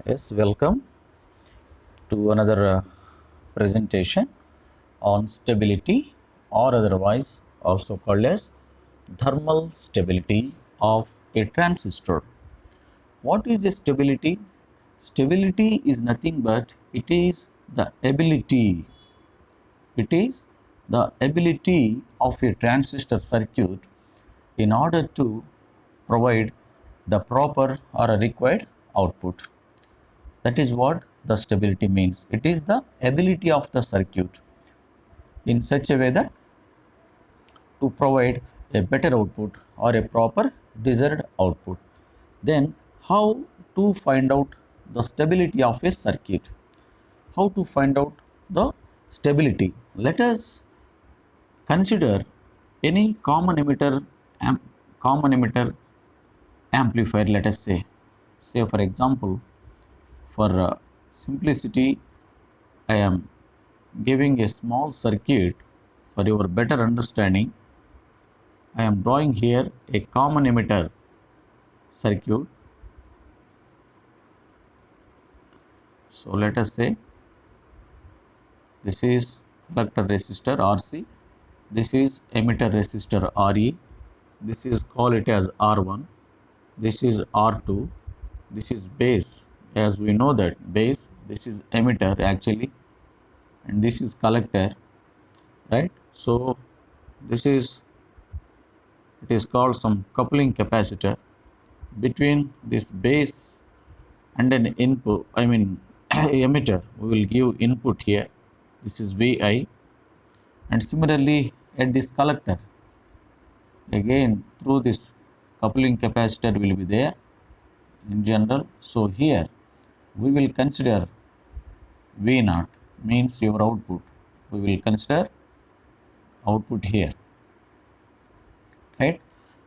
Yes, welcome to another presentation on stability, or otherwise also called as thermal stability of a transistor. What is a stability? Stability is nothing but it is the ability of a transistor circuit in order to provide the proper or a required output. That is what the stability means. It is the ability of the circuit in such a way that to provide a better output or a proper desired output. Then how to find out the stability of a circuit? How to find out the stability? Let us consider any common emitter amplifier. Let us say for example, for simplicity, I am giving a small circuit for your better understanding. I am drawing here a common emitter circuit. So let us say this is collector resistor RC, this is emitter resistor RE, this is call it as R1, this is R2, this is base, as we know that base, this is emitter actually, and this is collector, right? So this is, it is called some coupling capacitor between this base and an input, I mean emitter. We will give input here, this is Vi, and similarly at this collector again through this coupling capacitor will be there in general. So here we will consider V0 means your output. We will consider output here, right?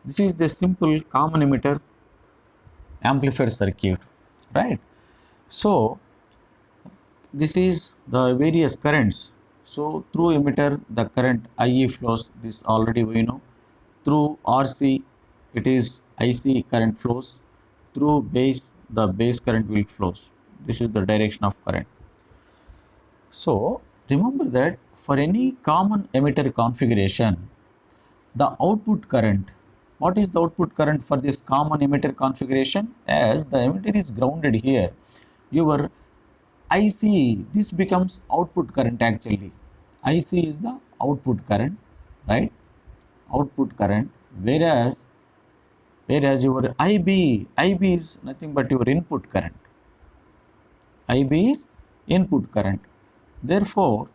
This is the simple common emitter amplifier circuit, right? So this is the various currents. So through emitter the current IE flows, this already we know. Through RC it is IC current flows. Through base the base current will flows. This is the direction of current. So remember that for any common emitter configuration, the output current, what is the output current for this common emitter configuration? As the emitter is grounded here, your IC, this becomes output current actually. IC is the output current, right? Output current, whereas your IB is nothing but your input current. IB is input current. Therefore,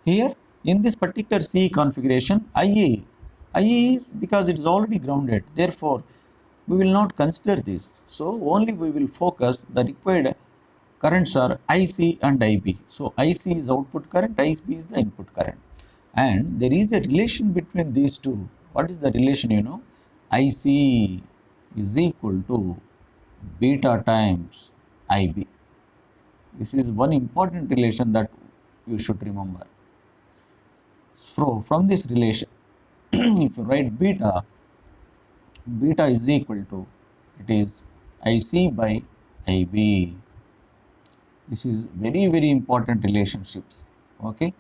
here in this particular C configuration, IE is because it is already grounded. Therefore, we will not consider this. So only we will focus the required currents are IC and IB. So IC is output current, IB is the input current. And there is a relation between these two. What is the relation? You know, IC is equal to beta times IB. This is one important relation that you should remember. So from this relation, if you write beta is equal to, it is IC by IB. This is very important relationships. Okay.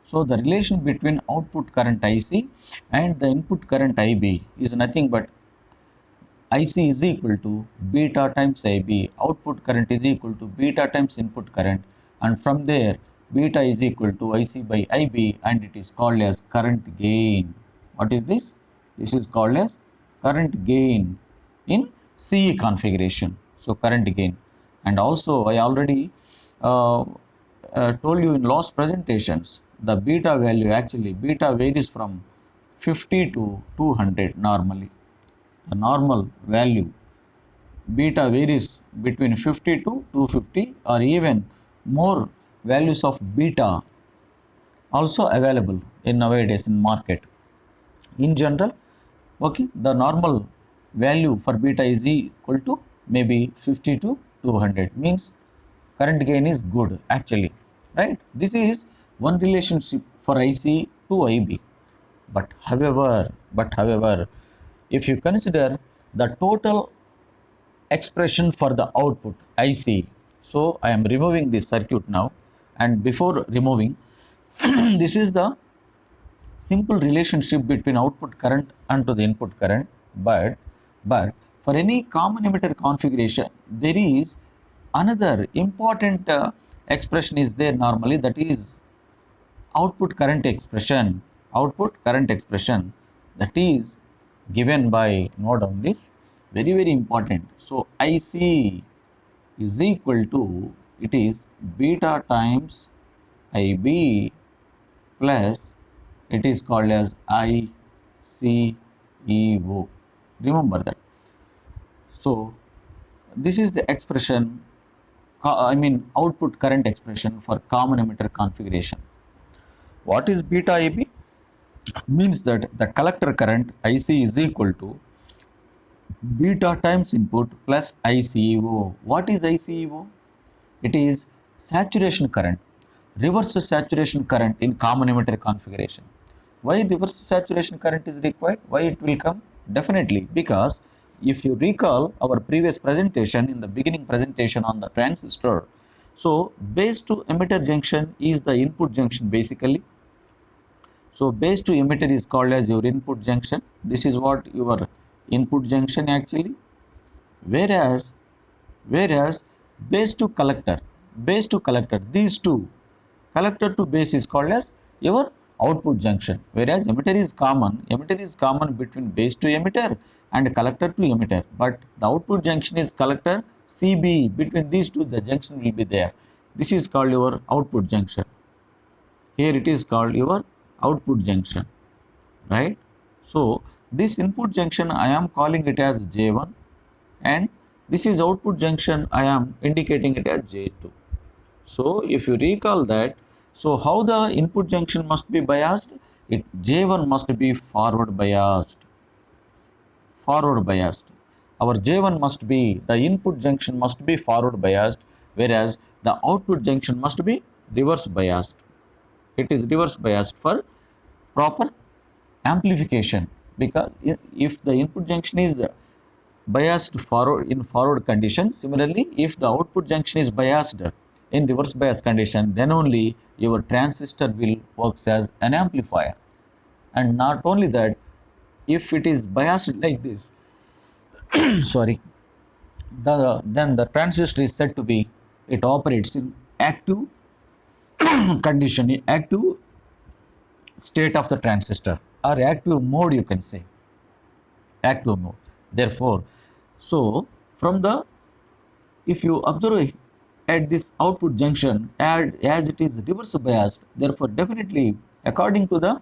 So the relation between output current IC and the input current IB is nothing but IC is equal to beta times IB. Output current is equal to beta times input current, and from there beta is equal to IC by IB, and it is called as current gain. What is this? This is called as current gain in CE configuration. So current gain. And also I already told you in last presentations, the beta value, actually beta varies from 50 to 200 normally. The normal value beta varies between 50 to 250, or even more values of beta also available in nowadays in market. In general, okay, the normal value for beta is equal to maybe 50 to 200, means current gain is good actually, right? This is one relationship for IC to IB. But however, if you consider the total expression for the output IC. So I am removing this circuit now, and before removing, this is the simple relationship between output current and to the input current, but for any common emitter configuration there is another important expression is there normally, that is output current expression that is given by, note down this, very important. So IC is equal to, it is beta times IB plus, it is called as ICEO. Remember that. So this is the expression, output current expression for common emitter configuration. What is beta IB? Means that the collector current IC is equal to beta times input plus ICEO. What is ICEO? It is saturation current, reverse saturation current in common emitter configuration. Why reverse saturation current is required? Why it will come? Definitely because if you recall our previous presentation, in the beginning presentation on the transistor, so base to emitter junction is the input junction basically. So base to emitter is called as your input junction. This is what your input junction actually. Whereas base to collector, these two, collector to base is called as your output junction. Whereas emitter is common between base to emitter and collector to emitter. But the output junction is collector CB. Between these two, the junction will be there. This is called your output junction. Here it is called your output junction, right? So this input junction I am calling it as J1, and this is output junction I am indicating it as J2. So if you recall that, so how the input junction must be biased? J1 must be forward biased. Our J1 must be, the input junction must be forward biased, whereas the output junction must be reverse biased. It is reverse biased for proper amplification, because if the input junction is biased forward in forward condition, similarly if the output junction is biased in reverse bias condition, then only your transistor will works as an amplifier. And not only that, if it is biased like this sorry, then the transistor is said to be, it operates in active condition, active state of the transistor, or active mode, you can say, active mode. Therefore, so from the, if you observe at this output junction, as it is reverse biased, therefore definitely according to the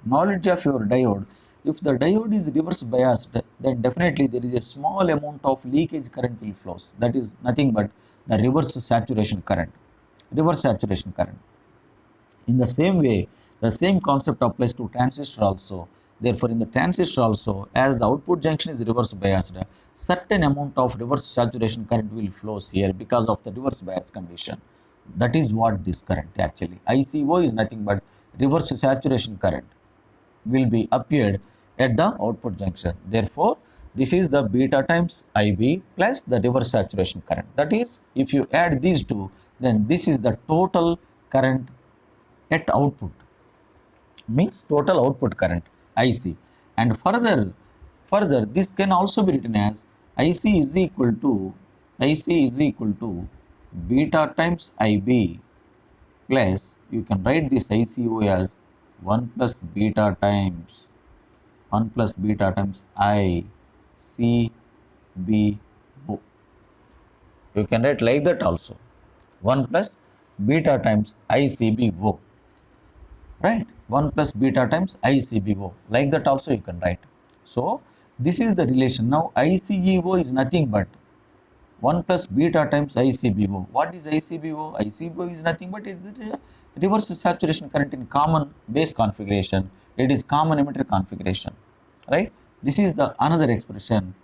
knowledge of your diode, if the diode is reverse biased, then definitely there is a small amount of leakage current will flows. That is nothing but the reverse saturation current. In the same way, the same concept applies to transistor also. Therefore, in the transistor also, as the output junction is reverse biased, certain amount of reverse saturation current will flows here because of the reverse bias condition. That is what this current actually. ICO is nothing but reverse saturation current will be appeared at the output junction. Therefore, this is the beta times IB plus the reverse saturation current. That is, if you add these two, then this is the total current at output, means total output current IC. And further this can also be written as IC is equal to beta times IB plus, you can write this ICO as 1 plus beta times ICBO. You can write like that also, 1 plus beta times ICBO, right? 1 plus beta times ICBO, like that also you can write. So this is the relation. Now ICEO is nothing but 1 plus beta times ICBO. What is ICBO? ICBO is nothing but it is a reverse saturation current in common base configuration. It is common emitter configuration, right? This is the another expression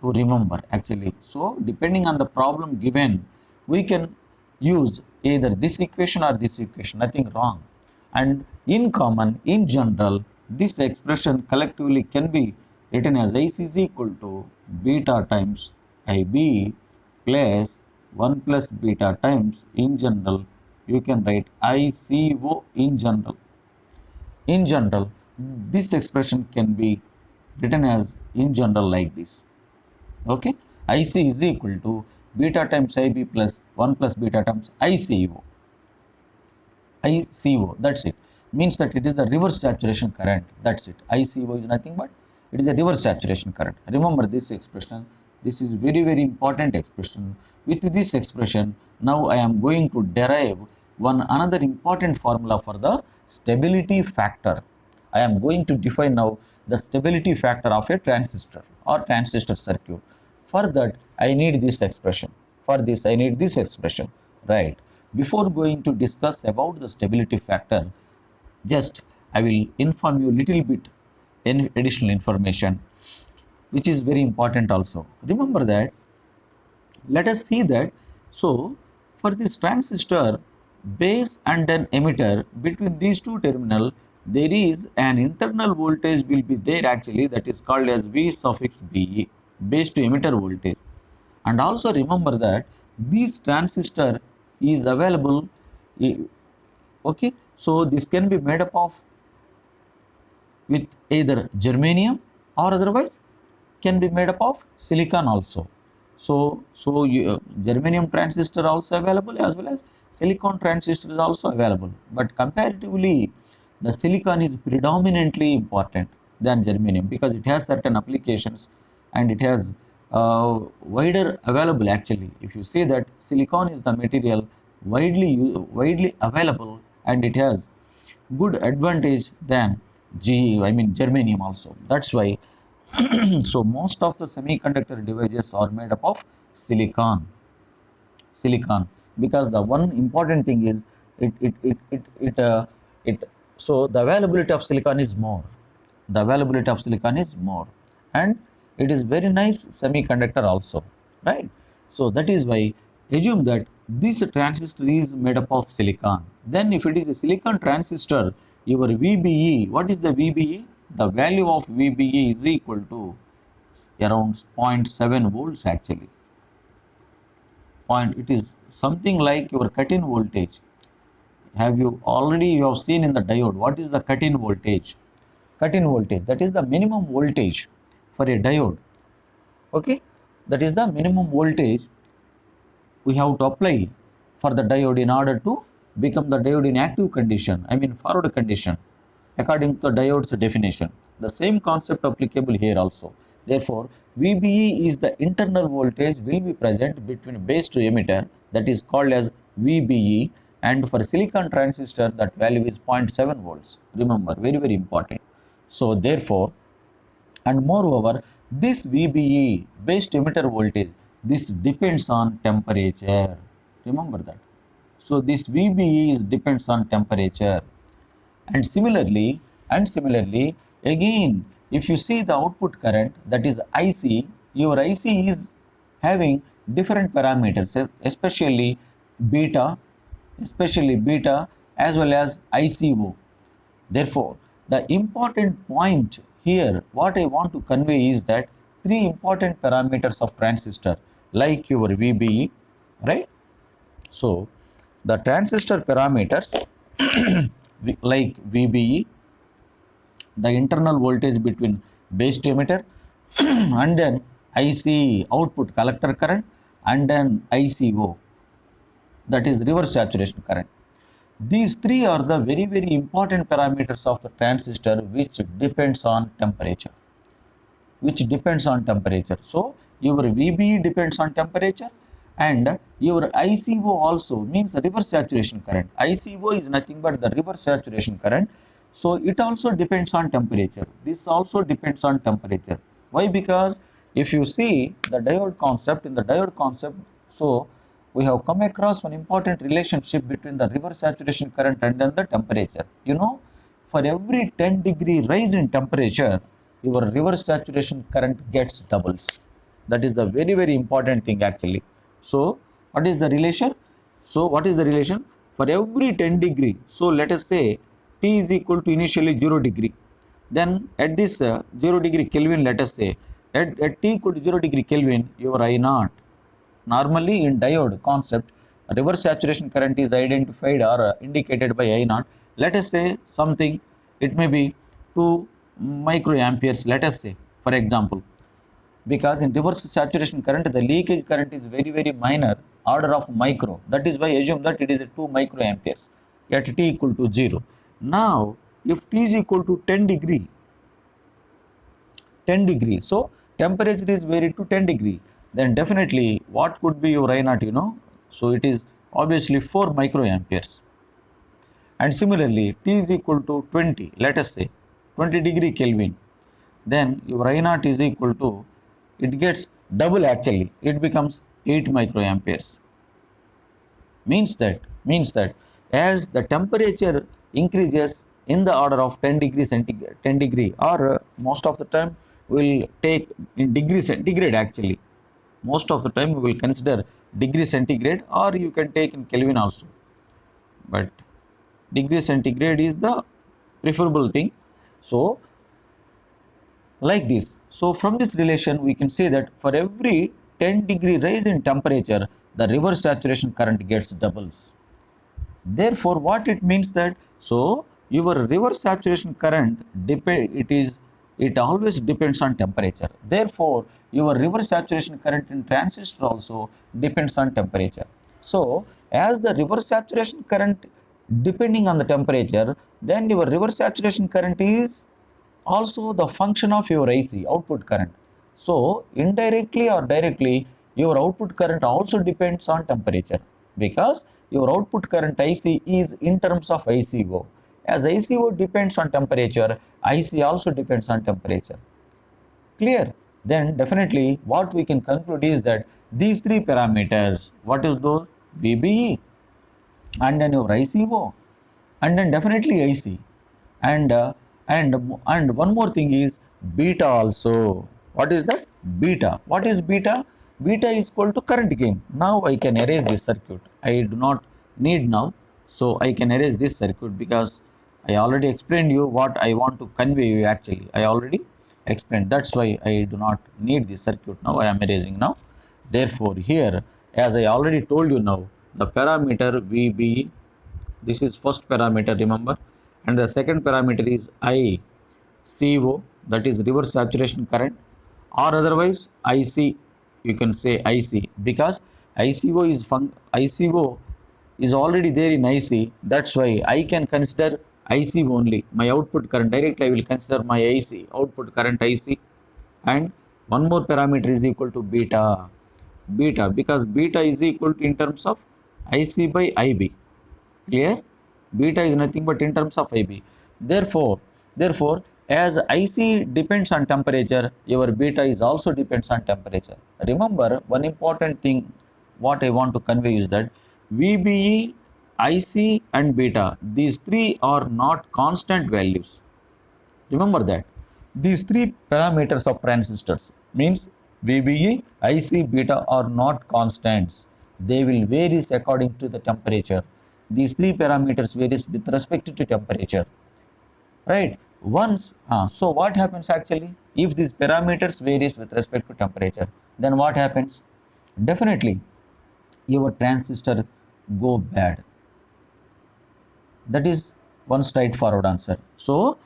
to remember actually. So depending on the problem given, we can use either this equation or this equation, nothing wrong. And in common, in general, this expression collectively can be written as IC is equal to beta times IB plus 1 plus beta times, in general, you can write ICO in general. In general, this expression can be written as in general like this. Okay, IC is equal to beta times IB plus 1 plus beta times ICO. ICO, that's it. Means that it is the reverse saturation current. That's it. ICO is nothing but it is a reverse saturation current. Remember this expression. This is very, very important expression. With this expression, now I am going to derive one another important formula for the stability factor. I am going to define now the stability factor of a transistor or transistor circuit. For that, I need this expression. For this, I need this expression, right? Before going to discuss about the stability factor, just I will inform you little bit in additional information, which is very important also. Remember that, let us see that, so for this transistor, base and an emitter, between these two terminal, there is an internal voltage will be there actually, that is called as V suffix BE, base to emitter voltage. And also remember that this transistor is available, okay, so this can be made up of with either germanium or otherwise can be made up of silicon also. So germanium transistor also available as well as silicon transistor is also available, but comparatively the silicon is predominantly important than germanium because it has certain applications and it has wider available actually. If you say that silicon is the material widely available and it has good advantage than germanium also. That's why so most of the semiconductor devices are made up of silicon because the one important thing is it so the availability of silicon is more, and it is very nice semiconductor also, right? So that is why assume that this transistor is made up of silicon. Then if it is a silicon transistor, your VBE, what is the VBE? The value of VBE is equal to around 0.7 volts actually. It is something like your cut-in voltage. You have seen in the diode, what is the cut-in voltage? Cut-in voltage, that is the minimum voltage for a diode. Okay, that is the minimum voltage we have to apply for the diode in order to become the diode in active condition, forward condition, according to the diode's definition. The same concept applicable here also. Therefore, VBE is the internal voltage will be present between base to emitter, that is called as VBE, and for silicon transistor that value is 0.7 volts. Remember, very, very important. So therefore, and moreover, this VBE, base to emitter voltage, this depends on temperature. Remember that. So this VBE depends on temperature. And similarly, again, if you see the output current, that is IC, your IC is having different parameters, especially beta as well as ICO. Therefore, the important point here, what I want to convey is that three important parameters of transistor, like your VBE, right? So, the transistor parameters like VBE, the internal voltage between base to emitter, and then IC, output collector current, and then ICO, that is reverse saturation current. These three are the very, very important parameters of the transistor which depends on temperature. So your VBE depends on temperature and your ICO also means reverse saturation current. ICO is nothing but the reverse saturation current. So it also depends on temperature. This also depends on temperature. Why? Because if you see the diode concept, so we have come across one important relationship between the reverse saturation current and then the temperature. For every 10 degree rise in temperature, your reverse saturation current gets doubles. That is the very, very important thing actually. So what is the relation? For every 10 degree, so let us say T is equal to initially 0 degree. Then at this 0 degree Kelvin, let us say at T equal to 0 degree Kelvin, your I naught. Normally in diode concept, reverse saturation current is identified or indicated by I naught. Let us say something, it may be 2 microamperes, let us say, for example, because in reverse saturation current, the leakage current is very, very minor, order of micro. That is why I assume that it is 2 microamperes at T equal to 0. Now, if T is equal to 10 degree, 10 degree. So temperature is varied to 10 degree. Then definitely what could be your I naught, you know? So it is obviously 4 microamperes. And similarly, T is equal to 20, let us say 20 degree Kelvin. Then your I naught is equal to, it gets double actually, it becomes 8 microamperes. Means that as the temperature increases in the order of 10 degree centigrade, 10 degree, or most of the time we'll take in degree centigrade actually. Most of the time we will consider degree centigrade, or you can take in Kelvin also. But degree centigrade is the preferable thing. So like this. So from this relation we can say that for every 10 degree rise in temperature, the reverse saturation current gets doubles. Therefore what it means that, so your reverse saturation current it always depends on temperature. Therefore your reverse saturation current in transistor also depends on temperature. So as the reverse saturation current depending on the temperature, then your reverse saturation current is also the function of your IC, output current. So indirectly or directly, your output current also depends on temperature, because your output current IC is in terms of ICO. As ICO depends on temperature, IC also depends on temperature. Clear? Then definitely what we can conclude is that these three parameters, what is those? VBE, and then your ICO, and then definitely IC, and and one more thing is beta also. What is that? Beta. What is beta? Beta is equal to current gain. Now I can erase this circuit. I do not need now, so I can erase this circuit because I already explained you what I want to convey you. Actually, I already explained. That's why I do not need this circuit now. I am erasing now. Therefore, here, as I already told you now, the parameter VB, this is first parameter, remember, and the second parameter is ICO, that is reverse saturation current, or otherwise IC, you can say IC, because ICO is already there in IC. That's why I can consider IC only. My output current directly I will consider my IC, output current IC, and one more parameter is equal to beta. Beta, because beta is equal to in terms of IC by IB. Clear? Beta is nothing but in terms of IB. Therefore, as IC depends on temperature, your beta is also depends on temperature. Remember, one important thing what I want to convey is that VBE, IC and beta, these three are not constant values. Remember that. These three parameters of transistors means VBE, IC, beta are not constants. They will vary according to the temperature. These three parameters varies with respect to temperature. Right? So what happens actually? If these parameters varies with respect to temperature, then what happens? Definitely, your transistor go bad. That is one straightforward answer. So,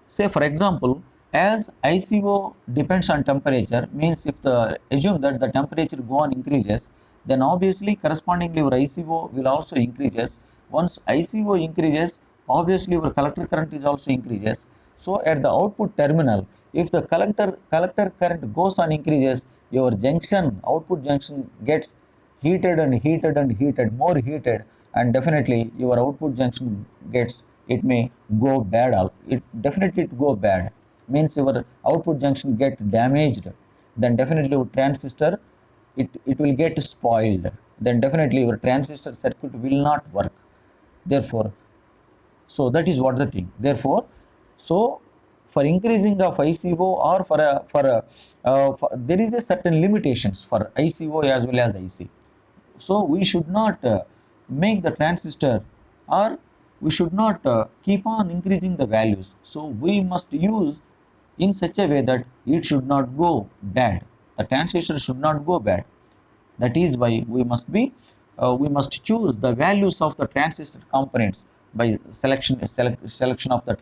say for example, as ICO depends on temperature, means if the assume that the temperature go on increases, then obviously correspondingly your ICO will also increases. Once ICO increases, obviously your collector current is also increases. So at the output terminal, if the collector current goes on increases, your junction, output junction gets heated and heated and heated, more heated, and definitely your output junction gets, it may go bad. It definitely go bad, means your output junction get damaged. Then definitely your transistor, it will get spoiled. Then definitely your transistor circuit will not work. Therefore, so that is what the thing. Therefore, so for increasing of ICO or there is a certain limitations for ICO as well as IC. So we should not make the transistor, or we should not keep on increasing the values. So we must use in such a way that it should not go bad. The transistor should not go bad. That is why we must choose the values of the transistor components by selection of the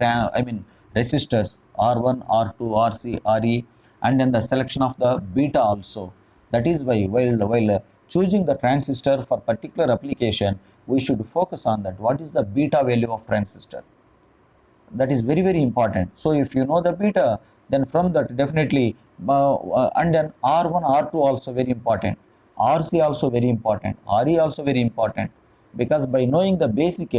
resistors R1, R2, RC, RE, and then the selection of the beta also. That is why while choosing the transistor for particular application, we should focus on that. What is the beta value of transistor? That is very very important. So if you know the beta, then from that definitely and then R1 R2 also very important, RC also very important, RE also very important, because by knowing the basic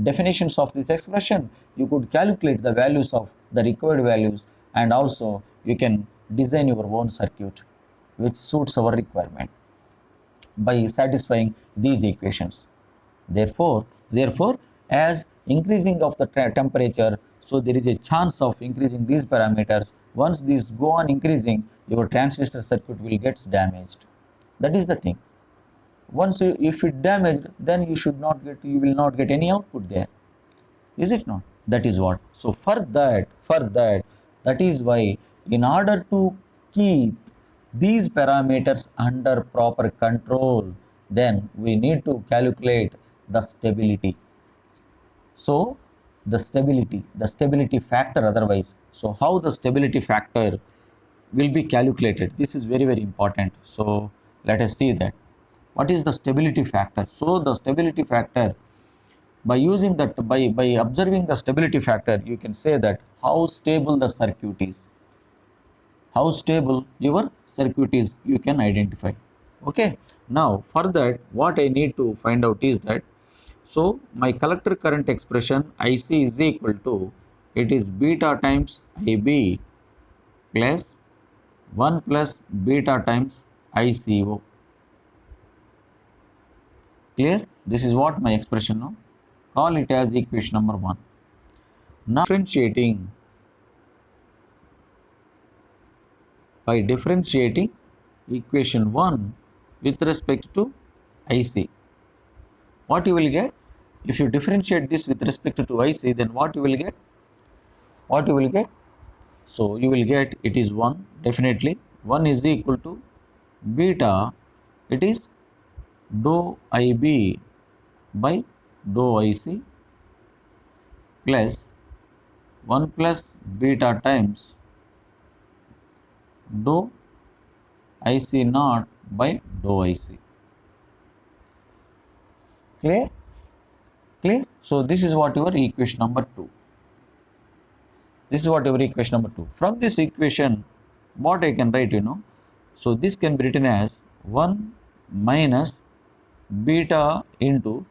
definitions of this expression, you could calculate the values of the required values, and also you can design your own circuit which suits our requirement by satisfying these equations. Therefore, as increasing of the temperature, so there is a chance of increasing these parameters. Once these go on increasing, your transistor circuit will get damaged. That is the thing. Once if it damaged, then you will not get any output there. Is it not? That is what. So that is why in order to keep these parameters under proper control, then we need to calculate the stability. So the stability factor otherwise. So how the stability factor will be calculated? This is very very important. So let us see that. What is the stability factor? So the stability factor, by using that, by observing the stability factor, you can say that how stable the circuit is, how stable your circuit is, you can identify. Okay, now for that what I need to find out is that, so my collector current expression IC is equal to, it is beta times IB plus 1 plus beta times ICO. Clear? This is what my expression now. Call it as equation number 1. Now differentiating equation 1 with respect to IC, what you will get? If you differentiate this with respect to IC, then what you will get? So you will get, it is 1, definitely 1 is equal to beta, it is dou IB by dou IC plus 1 plus beta times dou IC naught by dou IC. Clear? So this is what your equation number 2. From this equation, what I can write, so this can be written as 1 minus beta into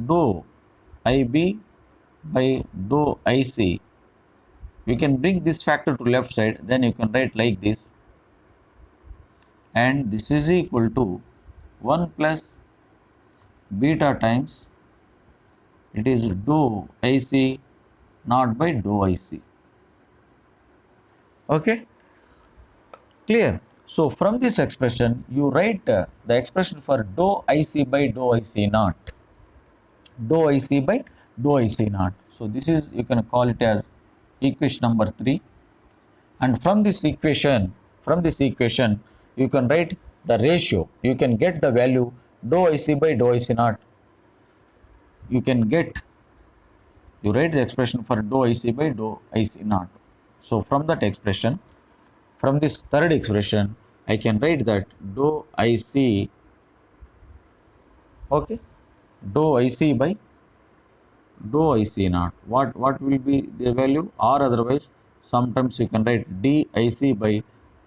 dou IB by dou IC. You can bring this factor to left side, then you can write like this, and this is equal to 1 plus beta times, it is dou IC not by dou IC. Okay, clear? So from this expression, you write the expression for dou IC by dou IC naught, dou IC by dou IC naught. So this is, you can call it as equation number 3. And from this equation, you can write the ratio. You can get the value dou IC by dou IC naught. You write the expression for dou IC by dou IC naught. So from that expression, from this third expression, I can write that dou IC, okay, dou IC by dou IC naught. What will be the value? Or otherwise, sometimes you can write DIC by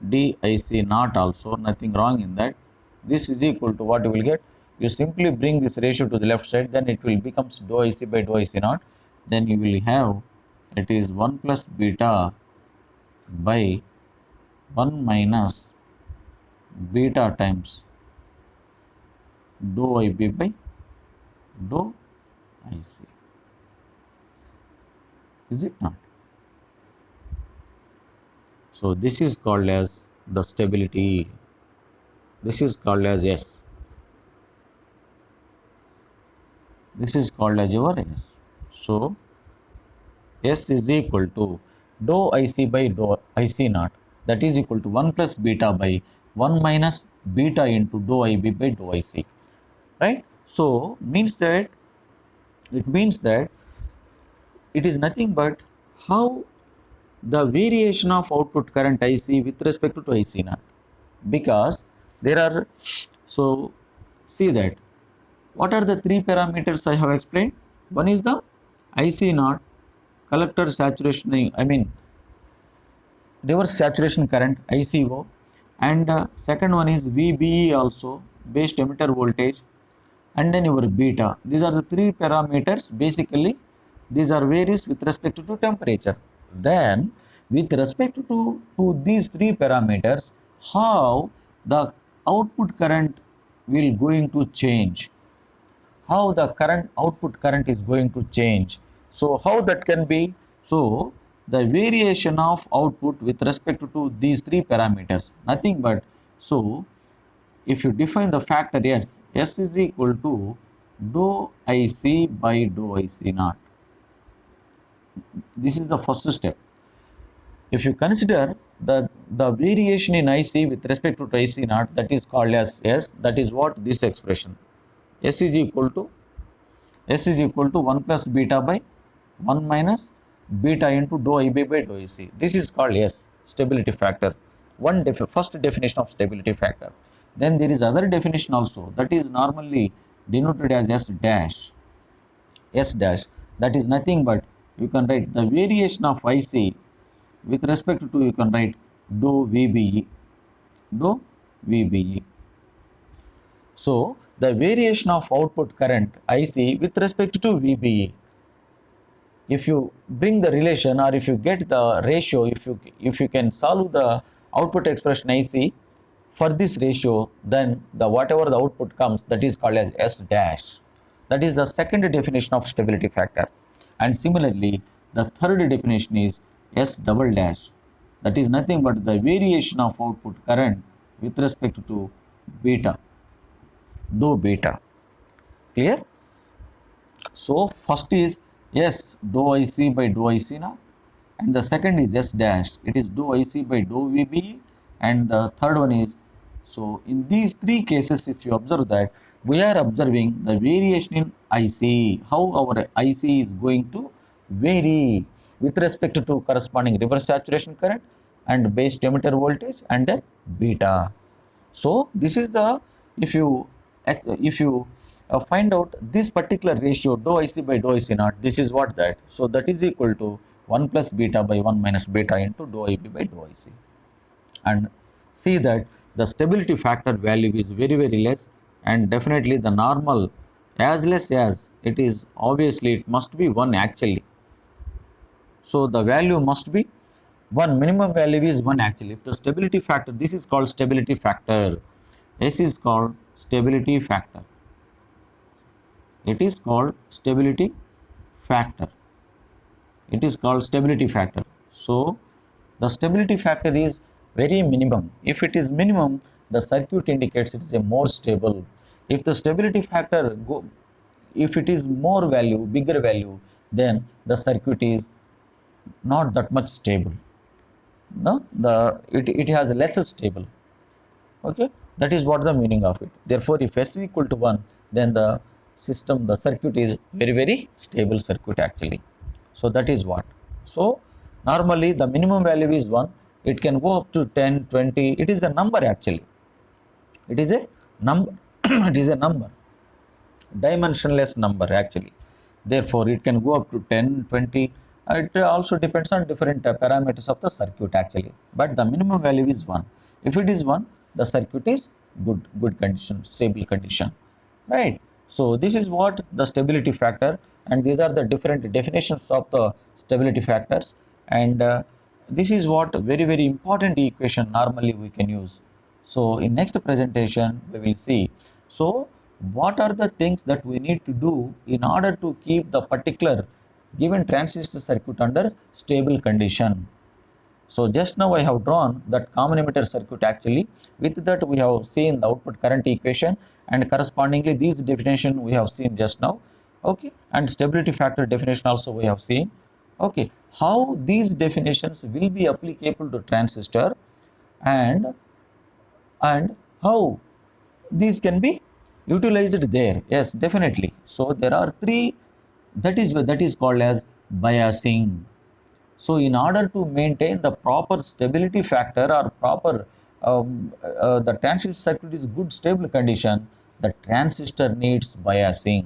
DIC naught also, nothing wrong in that. This is equal to what you will get. You simply bring this ratio to the left side, then it will becomes dou IC by dou IC naught. Then you will have, it is 1 plus beta by 1 minus beta times dou IB by dou IC. Is it not? So this is called as the stability. This is called as S. This is called as your S. So S is equal to, dou IC by dou IC naught, that is equal to 1 plus beta by 1 minus beta into dou IB by dou IC, right? So it means that it is nothing but how the variation of output current IC with respect to IC naught, because there are, so see that what are the three parameters I have explained. One is the IC naught, collector saturation, I mean reverse saturation current ICO, and second one is VBE also, base emitter voltage, and then your beta. These are the three parameters. Basically these are varies with respect to temperature. Then with respect to these three parameters, how the output current will going to change, how the current output current is going to change. So how that can be? So the variation of output with respect to these three parameters, nothing but, so if you define the factor S is equal to dou IC by dou IC naught. This is the first step. If you consider the variation in IC with respect to IC naught, that is called as S, that is what this expression. S is equal to 1 plus beta by 1 minus beta into dou IB by dou IC. This is called S, stability factor. First definition of stability factor. Then there is other definition also, that is normally denoted as S dash. S dash, that is nothing but, you can write the variation of IC with respect to, you can write dou VBE, dou VBE. So the variation of output current IC with respect to VBE, if you bring the relation, or if you get the ratio, if you can solve the output expression IC for this ratio, then the whatever the output comes, that is called as S dash. That is the second definition of stability factor. And similarly the third definition is S double dash, that is nothing but the variation of output current with respect to beta, dou beta. Clear? So first is S dou IC by dou IC naught, and the second is S dash, it is dou IC by dou VBE, and the third one is, so in these three cases, if you observe that, we are observing the variation in IC, how our IC is going to vary with respect to corresponding reverse saturation current and base emitter voltage and then beta. So this is the, if you find out this particular ratio dou IC by dou IC naught, this is what that. So that is equal to 1 plus beta by 1 minus beta into dou IB by dou IC. And see that the stability factor value is very less, and definitely the normal as less as it is, obviously it must be 1 actually. So the value must be 1, minimum value is 1 actually. If the stability factor, this is called stability factor. S is called stability factor. It is called stability factor. It is called stability factor. So the stability factor is very minimum. If it is minimum, the circuit indicates it is a more stable. If the stability factor if it is more value, bigger value, then the circuit is not that much stable. No, it has less stable. Okay, that is what the meaning of it. Therefore, if S is equal to 1, then the system, the circuit is very stable circuit actually. So that is what. So normally the minimum value is 1. It can go up to 10, 20. It is a number actually. It is a number. It is a number, dimensionless number actually. Therefore, it can go up to 10, 20. It also depends on different parameters of the circuit actually. But the minimum value is 1. If it is 1, the circuit is good condition, stable condition, right? So this is what the stability factor, and these are the different definitions of the stability factors, and this is what very important equation normally we can use. So in next presentation we will see, so what are the things that we need to do in order to keep the particular given transistor circuit under stable condition. So just now I have drawn that common emitter circuit actually. With that we have seen the output current equation, and correspondingly these definition we have seen just now. Okay, and stability factor definition also we have seen. Okay, how these definitions will be applicable to transistor, and how these can be utilized there. Yes, definitely. So there are three, that is called as biasing. So in order to maintain the proper stability factor or proper the transistor circuit is good stable condition, the transistor needs biasing.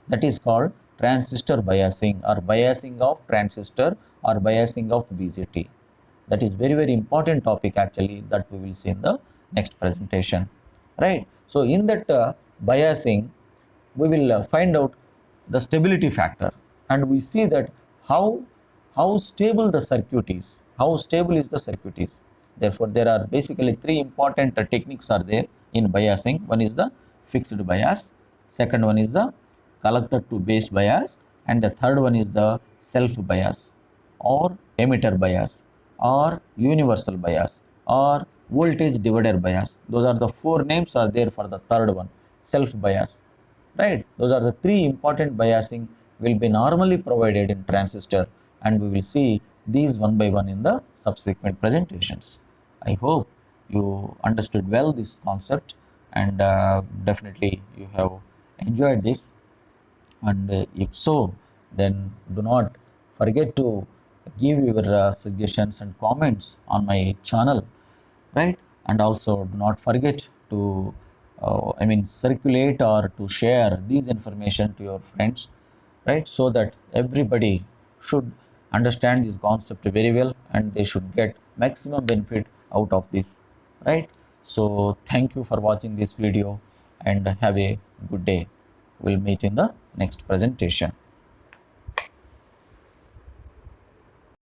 That is called transistor biasing, or biasing of transistor, or biasing of BJT. That is very very important topic actually, that we will see in the next presentation, right? So in that biasing, we will find out the stability factor, and we see that how stable the circuit is, how stable is the circuit is. Therefore there are basically three important techniques are there in biasing. One is the fixed bias, second one is the collector to base bias, and the third one is the self bias, or emitter bias, or universal bias, or voltage divider bias. Those are the four names are there for the third one, self bias, right? Those are the three important biasing will be normally provided in transistor, and we will see these one by one in the subsequent presentations. I hope you understood well this concept, and definitely you have enjoyed this. And if so, then do not forget to give your suggestions and comments on my channel, right? And also do not forget to circulate or to share these information to your friends, right? So that everybody should understand this concept very well, and they should get maximum benefit out of this, right? So thank you for watching this video, and have a good day. We'll meet in the next presentation.